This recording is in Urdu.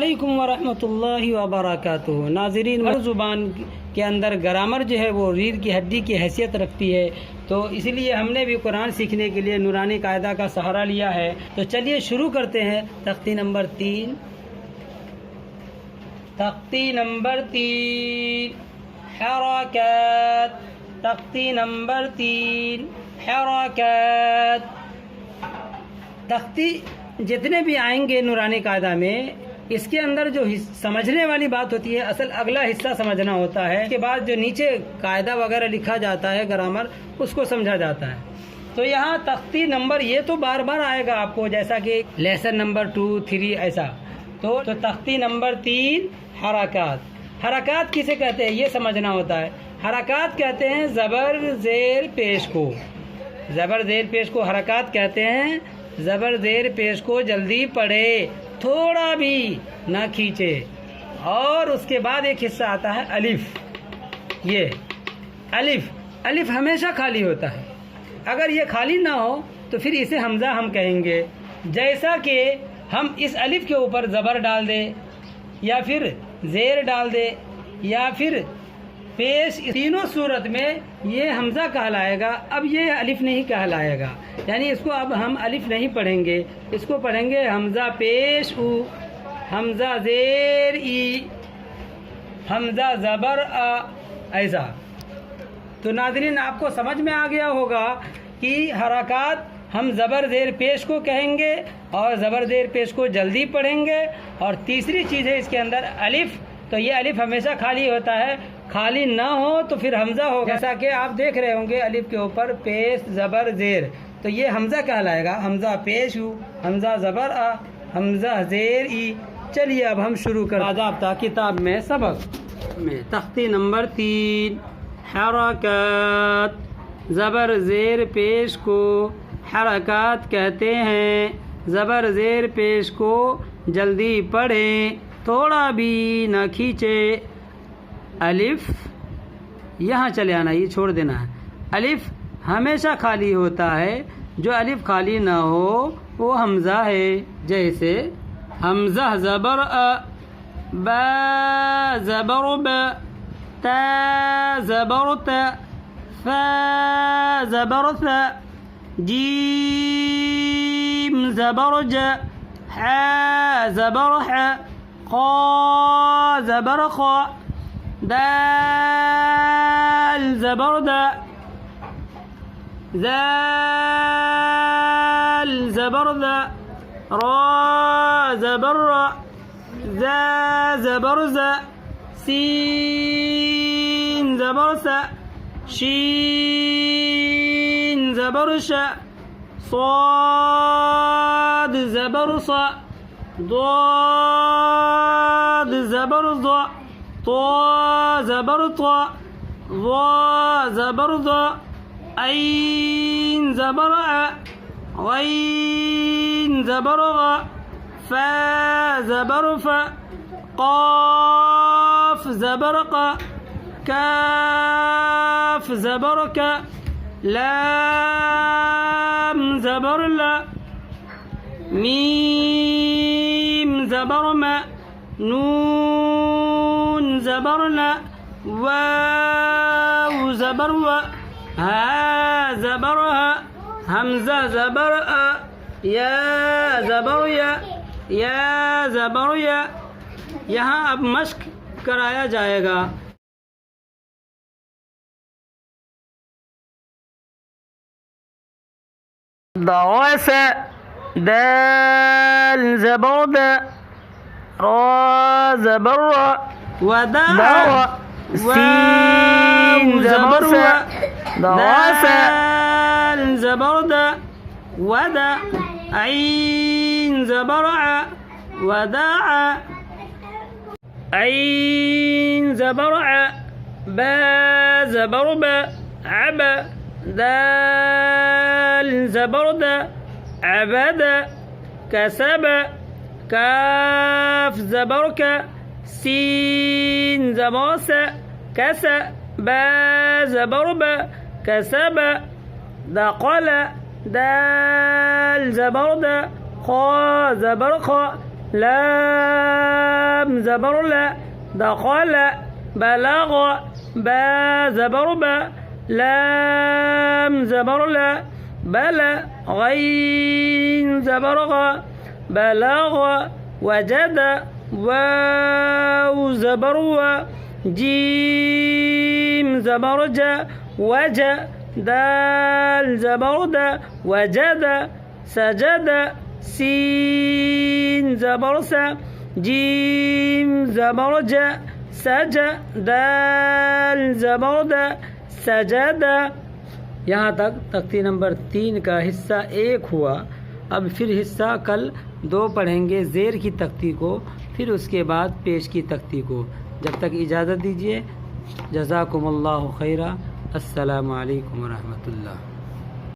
علیکم ورحمۃ اللہ وبرکاتہ۔ ناظرین، ہر زبان کے اندر گرامر جو ہے وہ ریڑھ کی ہڈی کی حیثیت رکھتی ہے، تو اسی لیے ہم نے بھی قرآن سیکھنے کے لیے نورانی قاعدہ کا سہارا لیا ہے۔ تو چلیے شروع کرتے ہیں۔ تختی نمبر 3، تختی نمبر 3 حرکات، تختی نمبر 3 حرکات۔ تختی جتنے بھی آئیں گے نورانی قاعدہ میں، اس کے اندر جو سمجھنے والی بات ہوتی ہے، اصل اگلا حصہ سمجھنا ہوتا ہے، اس کے بعد جو نیچے قاعدہ وغیرہ لکھا جاتا ہے گرامر، اس کو سمجھا جاتا ہے۔ تو یہاں تختی نمبر یہ تو بار بار آئے گا آپ کو، جیسا کہ لیسن نمبر 2، 3 ایسا۔ تو تختی نمبر 3 حرکات۔ حرکات کسے کہتے ہیں یہ سمجھنا ہوتا ہے۔ حرکات کہتے ہیں زبر زیر پیش کو، زبر زیر پیش کو حرکات کہتے ہیں۔ زبر زیر پیش کو جلدی پڑھے، تھوڑا بھی نہ کھینچے۔ اور اس کے بعد ایک حصہ آتا ہے الف۔ یہ الف ہمیشہ خالی ہوتا ہے، اگر یہ خالی نہ ہو تو پھر اسے حمزہ ہم کہیں گے۔ جیسا کہ ہم اس الف کے اوپر زبر ڈال دیں، یا پھر زیر ڈال دیں، یا پھر پیش، تینوں صورت میں یہ حمزہ کہلائے گا۔ اب یہ الف نہیں کہلائے گا، یعنی اس کو اب ہم الف نہیں پڑھیں گے، اس کو پڑھیں گے حمزہ پیش او، حمزہ زیر ای، حمزہ زبر آ، ایسا۔ تو ناظرین آپ کو سمجھ میں آ گیا ہوگا کہ حرکات ہم زبر زیر پیش کو کہیں گے، اور زبر زیر پیش کو جلدی پڑھیں گے۔ اور تیسری چیز ہے اس کے اندر الف، تو یہ الف ہمیشہ خالی ہوتا ہے، خالی نہ ہو تو پھر حمزہ ہوگا، جیسا کہ آپ دیکھ رہے ہوں گے الف کے اوپر پیش زبر زیر، تو یہ حمزہ کہلائے گا، حمزہ پیش او، حمزہ زبر آ، حمزہ زیر ای۔ چلیے اب ہم شروع کریں باضابطہ کتاب میں سبق میں۔ تختی نمبر 3 حرکات۔ زبر زیر پیش کو حرکات کہتے ہیں۔ زبر زیر پیش کو جلدی پڑھیں، تھوڑا بھی نہ کھینچے۔ الف یہاں چلے آنا، یہ چھوڑ دینا ہے۔ الف ہمیشہ خالی ہوتا ہے، جو الف خالی نہ ہو وہ حمزہ ہے، جیسے حمزہ زبر ا، با زبر ب، تا زبر ت، فا زبر ث، جیم زبر ج، حا زبر ح، خا زبر خ، دال زبر دا، زال زبر دا، را زبر را، زا زبر زا، سین زبر سا، شین زبر شا، صاد زبر صا، ضاد زبر ضا، طا زبر طا، ظا زبر ظا، عین زبر ع، غین زبر غا، فا زبر فا، قاف زبر قا، کاف زبر کا، لام زبر لا، میم زبر ما، نون زبرنا، واو زبر و، ها زبر ها، حمزہ زبر ا، یا زبر یا، یا زبر یا۔ یہاں اب مشق کرایا جائے گا۔ درس، دال زبر دا، را زبر را، ودع سین زبر و، دال زبر دا، ودع عین زبر ع، ودع عین زبر ع، با زبر با، عب، دال زبر دا، عبد، کسب، کاف زبر کا، سین زبر سا، کس، با زبر با، کسب، دقل، دال زبر دا، خا زبر خا، لام زبر لا دخل بلغ با زبر با لام زبر لا بلى غين زبر غا بلغ وجد واو زبر و جيم زبر جا وجا دال زبر دا وجد سجد سين زبر سا جيم زبر جا سجا دال زبر دا سجد. یہاں تک تختی نمبر 3 کا حصہ 1 ہوا. اب پھر حصہ کل 2 پڑھیں گے، زیر کی تختی کو، پھر اس کے بعد پیش کی تختی کو. جب تک اجازت دیجیے. جزاکم اللہ خیرہ. السلام علیکم ورحمۃ اللہ.